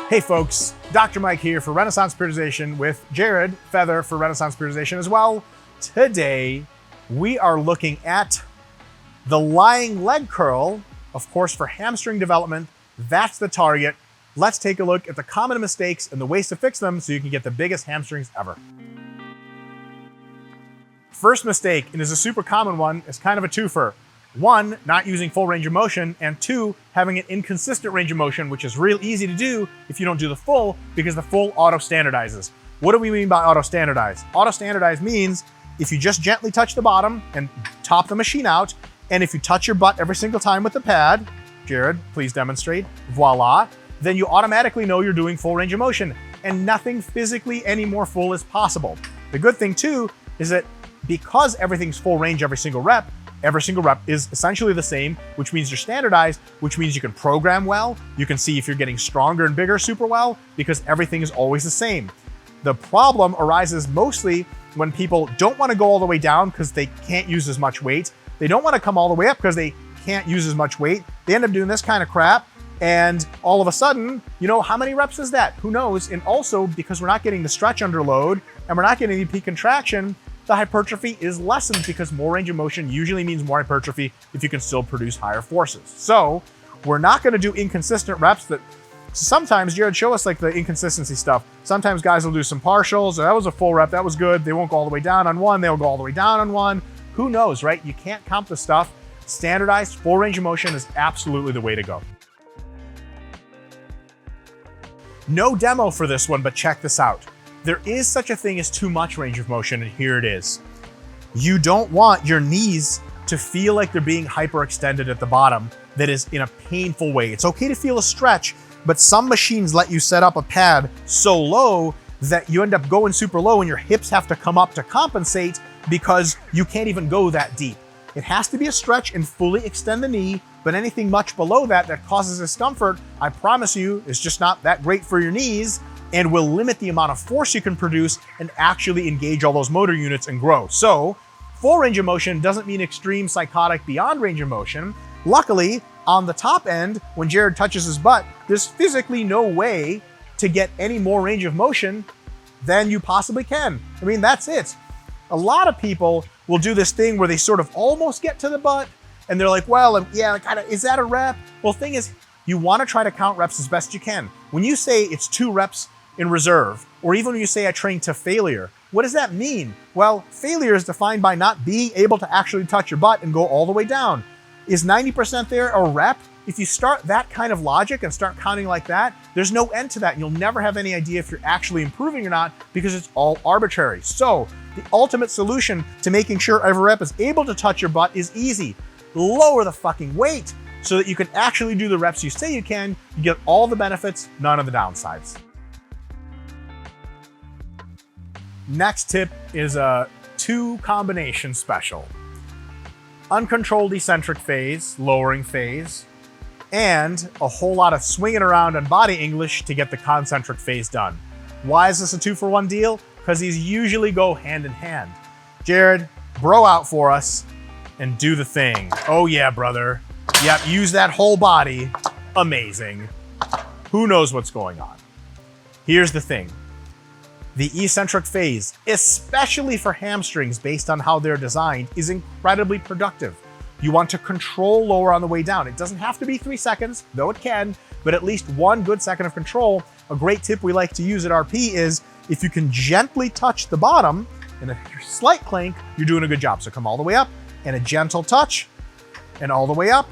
Hey folks, Dr. Mike here for Renaissance Periodization with Jared Feather for Renaissance Periodization as well. Today, we are looking at the lying leg curl, of course, for hamstring development. That's the target. Let's take a look at the common mistakes and the ways to fix them so you can get the biggest hamstrings ever. First mistake, and is a super common one, is kind of a twofer. One, not using full range of motion, and two, having an inconsistent range of motion, which is real easy to do if you don't do the full, because the full auto-standardizes. What do we mean by auto-standardize? Auto-standardize means if you just gently touch the bottom and top the machine out, and if you touch your butt every single time with the pad, Jared, please demonstrate, voila, then you automatically know you're doing full range of motion, and nothing physically any more full is possible. The good thing too is that because everything's full range every single rep is essentially the same, which means you're standardized, which means you can program well. You can see if you're getting stronger and bigger super well because everything is always the same. The problem arises mostly when people don't want to go all the way down because they can't use as much weight. They don't want to come all the way up because they can't use as much weight. They end up doing this kind of crap. And all of a sudden, you know, how many reps is that? Who knows? And also because we're not getting the stretch under load and we're not getting the peak contraction, the hypertrophy is lessened because more range of motion usually means more hypertrophy if you can still produce higher forces. So we're not going to do inconsistent reps that sometimes, Jared, show us like the inconsistency stuff. Sometimes guys will do some partials. That was a full rep. That was good. They won't go all the way down on one. They'll go all the way down on one. Who knows, right? You can't count the stuff. Standardized full range of motion is absolutely the way to go. No demo for this one, but check this out. There is such a thing as too much range of motion, and here it is. You don't want your knees to feel like they're being hyperextended at the bottom that is in a painful way. It's okay to feel a stretch, but some machines let you set up a pad so low that you end up going super low and your hips have to come up to compensate because you can't even go that deep. It has to be a stretch and fully extend the knee, but anything much below that causes discomfort, I promise you, is just not that great for your knees and will limit the amount of force you can produce and actually engage all those motor units and grow. So full range of motion doesn't mean extreme psychotic beyond range of motion. Luckily, on the top end, when Jared touches his butt, there's physically no way to get any more range of motion than you possibly can. I mean, that's it. A lot of people will do this thing where they sort of almost get to the butt and they're like, well, yeah, kind of, is that a rep? Well, thing is, you want to try to count reps as best you can. When you say it's 2 reps in reserve, or even when you say I train to failure, what does that mean? Well, failure is defined by not being able to actually touch your butt and go all the way down. Is 90% there a rep? If you start that kind of logic and start counting like that, there's no end to that. And you'll never have any idea if you're actually improving or not because it's all arbitrary. So the ultimate solution to making sure every rep is able to touch your butt is easy. Lower the fucking weight so that you can actually do the reps you say you can. You get all the benefits, none of the downsides. Next tip is a 2 combination special. Uncontrolled eccentric phase, lowering phase, and a whole lot of swinging around on body English to get the concentric phase done. Why is this a 2-for-1 deal? Because these usually go hand in hand. Jared, bro out for us and do the thing. Oh yeah, brother. Yep, use that whole body. Amazing. Who knows what's going on? Here's the thing. The eccentric phase, especially for hamstrings based on how they're designed, is incredibly productive. You want to control lower on the way down. It doesn't have to be 3 seconds, though it can, but at least 1 good second of control. A great tip we like to use at RP is if you can gently touch the bottom and a slight clank, you're doing a good job. So come all the way up and a gentle touch and all the way up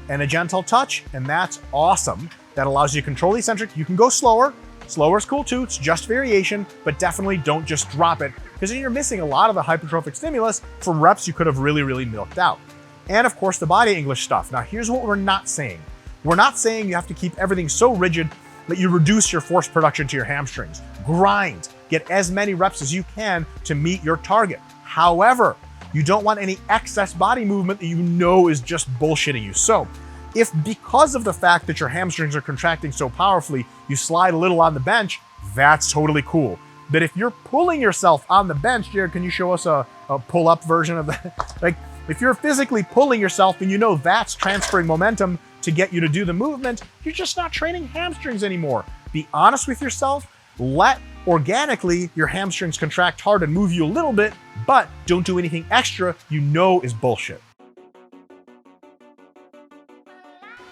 and a gentle touch, and that's awesome. That allows you to control the eccentric. You can go slower. Slower is cool too, it's just variation, but definitely don't just drop it because then you're missing a lot of the hypertrophic stimulus from reps you could have really milked out. And of course, the body English stuff. Now here's what we're not saying. We're not saying you have to keep everything so rigid that you reduce your force production to your hamstrings. Grind, get as many reps as you can to meet your target. However, you don't want any excess body movement that you know is just bullshitting you. So if because of the fact that your hamstrings are contracting so powerfully, you slide a little on the bench, that's totally cool. But if you're pulling yourself on the bench, Jared, can you show us a pull-up version of that? Like, if you're physically pulling yourself and you know that's transferring momentum to get you to do the movement, you're just not training hamstrings anymore. Be honest with yourself. Let organically your hamstrings contract hard and move you a little bit, but don't do anything extra you know is bullshit.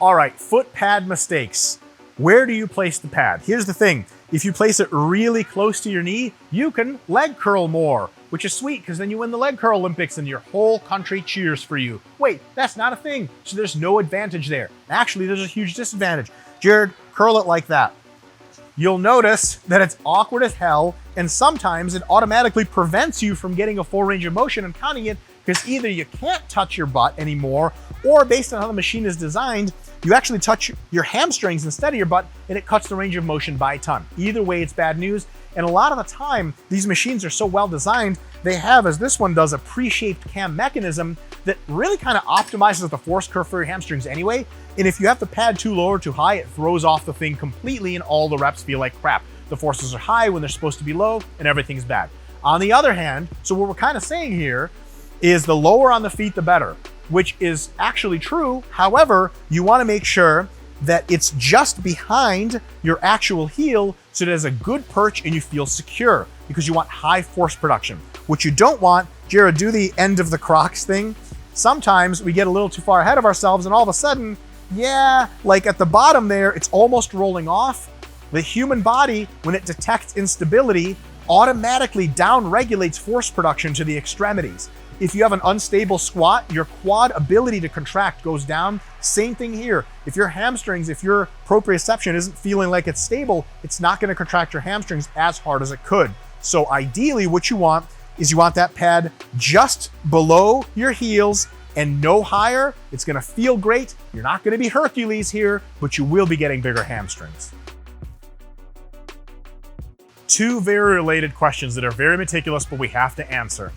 All right, foot pad mistakes. Where do you place the pad? Here's the thing. If you place it really close to your knee, you can leg curl more, which is sweet because then you win the leg curl Olympics and your whole country cheers for you. Wait, that's not a thing. So there's no advantage there. Actually, there's a huge disadvantage. Jared, curl it like that. You'll notice that it's awkward as hell, and sometimes it automatically prevents you from getting a full range of motion and counting it because either you can't touch your butt anymore, or based on how the machine is designed, you actually touch your hamstrings instead of your butt, and it cuts the range of motion by a ton. Either way, it's bad news. And a lot of the time, these machines are so well designed, they have, as this one does, a pre-shaped cam mechanism that really kind of optimizes the force curve for your hamstrings anyway. And if you have the pad too low or too high, it throws off the thing completely and all the reps feel like crap. The forces are high when they're supposed to be low and everything's bad. On the other hand, so what we're kind of saying here is the lower on the feet, the better, which is actually true. However, you want to make sure that it's just behind your actual heel so it has a good perch and you feel secure because you want high force production. What you don't want, Jared, do the end of the Crocs thing. Sometimes we get a little too far ahead of ourselves and all of a sudden, yeah, like at the bottom there, it's almost rolling off. The human body, when it detects instability, automatically down-regulates force production to the extremities. If you have an unstable squat, your quad ability to contract goes down. Same thing here. If your hamstrings, if your proprioception isn't feeling like it's stable, it's not going to contract your hamstrings as hard as it could. So ideally what you want is you want that pad just below your heels and no higher. It's going to feel great. You're not going to be Hercules here, but you will be getting bigger hamstrings. Two very related questions that are very meticulous, but we have to answer.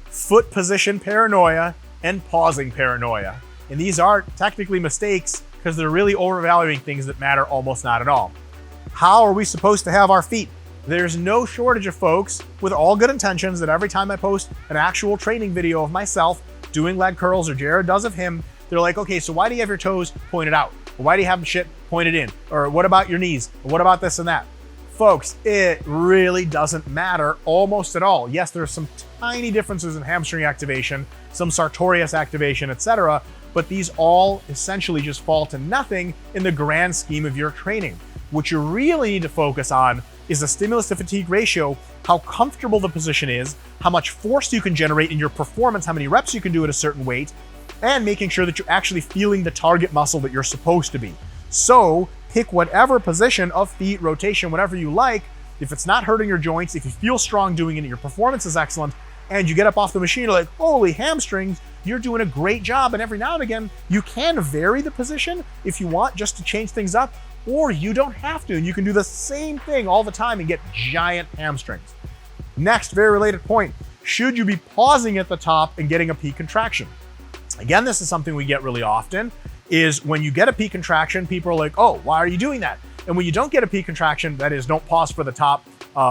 Foot position paranoia and pausing paranoia. And these are technically mistakes because they're really overvaluing things that matter almost not at all. How are we supposed to have our feet? There's no shortage of folks with all good intentions that every time I post an actual training video of myself doing leg curls or Jared does of him, they're like, okay, so why do you have your toes pointed out? Or why do you have shit pointed in? Or what about your knees? Or what about this and that? Folks, it really doesn't matter almost at all. Yes, there's some tiny differences in hamstring activation, some sartorius activation, etc., but these all essentially just fall to nothing in the grand scheme of your training. What you really need to focus on is the stimulus to fatigue ratio, how comfortable the position is, how much force you can generate in your performance, how many reps you can do at a certain weight, and making sure that you're actually feeling the target muscle that you're supposed to be. So pick whatever position of feet, rotation, whatever you like. If it's not hurting your joints, if you feel strong doing it, your performance is excellent, and you get up off the machine, you're like, holy hamstrings, you're doing a great job. And every now and again, you can vary the position if you want just to change things up, or you don't have to. And you can do the same thing all the time and get giant hamstrings. Next, very related point, should you be pausing at the top and getting a peak contraction? Again, this is something we get really often, is when you get a peak contraction, people are like, oh, why are you doing that? And when you don't get a peak contraction, that is, don't pause for the top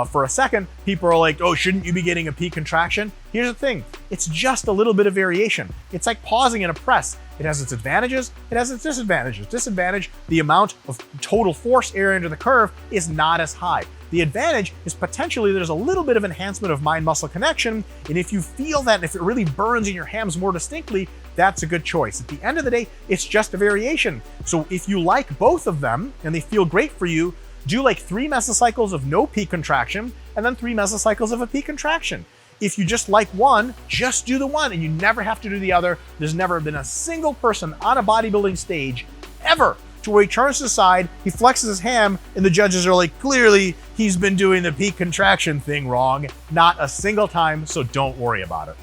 for a second, people are like, oh, shouldn't you be getting a peak contraction? Here's the thing, it's just a little bit of variation. It's like pausing in a press. It has its advantages, it has its disadvantages. Disadvantage, the amount of total force area under the curve is not as high. The advantage is potentially there's a little bit of enhancement of mind-muscle connection, and if you feel that, and if it really burns in your hams more distinctly, that's a good choice. At the end of the day, it's just a variation. So if you like both of them and they feel great for you, do like 3 mesocycles of no peak contraction and then 3 mesocycles of a peak contraction. If you just like one, just do the one and you never have to do the other. There's never been a single person on a bodybuilding stage ever to where he turns to the side, he flexes his ham, and the judges are like, clearly he's been doing the peak contraction thing wrong. Not a single time, so don't worry about it.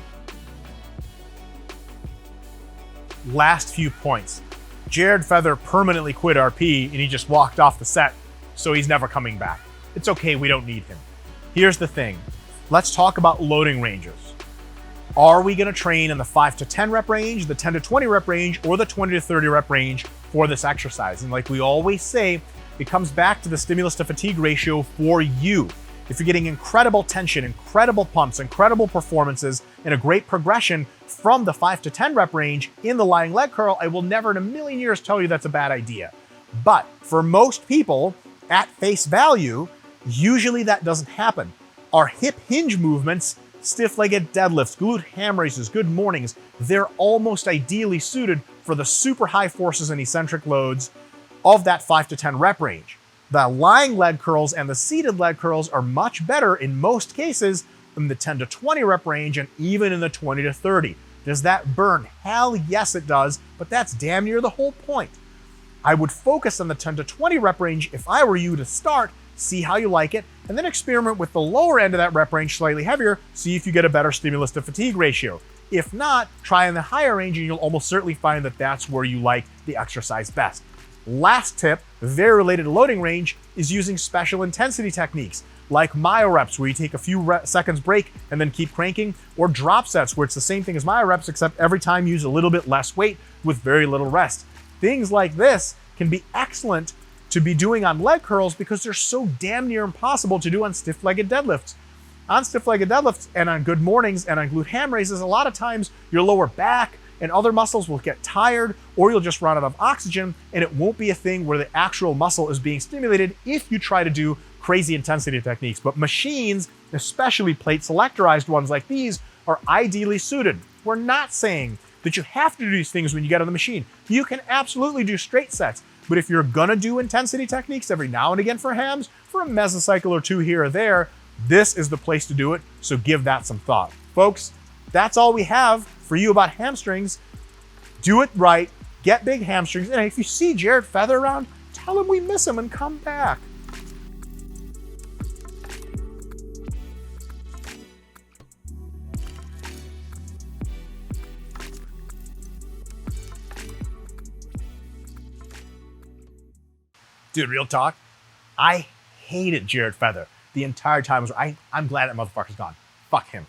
Last few points. Jared Feather permanently quit RP and he just walked off the set, so he's never coming back. It's okay, we don't need him. Here's the thing. Let's talk about loading ranges. Are we gonna train in the 5 to 10 rep range, the 10 to 20 rep range, or the 20 to 30 rep range for this exercise? And like we always say, it comes back to the stimulus to fatigue ratio for you. If you're getting incredible tension, incredible pumps, incredible performances, and a great progression from the 5 to 10 rep range in the lying leg curl, I will never in a million years tell you that's a bad idea. But for most people, At face value, usually that doesn't happen. Our hip hinge movements, stiff-legged deadlifts, glute ham raises, good mornings, they're almost ideally suited for the super high forces and eccentric loads of that 5 to 10 rep range. The lying leg curls and the seated leg curls are much better in most cases in the 10 to 20 rep range and even in the 20 to 30. Does that burn? Hell yes it does, but that's damn near the whole point. I would focus on the 10 to 20 rep range if I were you to start, see how you like it, and then experiment with the lower end of that rep range slightly heavier, see if you get a better stimulus to fatigue ratio. If not, try in the higher range and you'll almost certainly find that that's where you like the exercise best. Last tip, very related to loading range, is using special intensity techniques like myo reps, where you take a few seconds break and then keep cranking, or drop sets, where it's the same thing as myo reps, except every time you use a little bit less weight with very little rest. Things like this can be excellent to be doing on leg curls because they're so damn near impossible to do on stiff-legged deadlifts. On stiff-legged deadlifts and on good mornings and on glute ham raises, a lot of times your lower back and other muscles will get tired, or you'll just run out of oxygen, and it won't be a thing where the actual muscle is being stimulated if you try to do crazy intensity techniques. But machines, especially plate selectorized ones like these, are ideally suited. We're not saying that you have to do these things when you get on the machine. You can absolutely do straight sets, but if you're gonna do intensity techniques every now and again for hams, for a mesocycle or two here or there, this is the place to do it, so give that some thought. Folks, that's all we have for you about hamstrings. Do it right, get big hamstrings, and if you see Jared Feather around, tell him we miss him and come back. Dude, real talk, I hated Jared Feather the entire time. I'm glad that motherfucker's gone. Fuck him.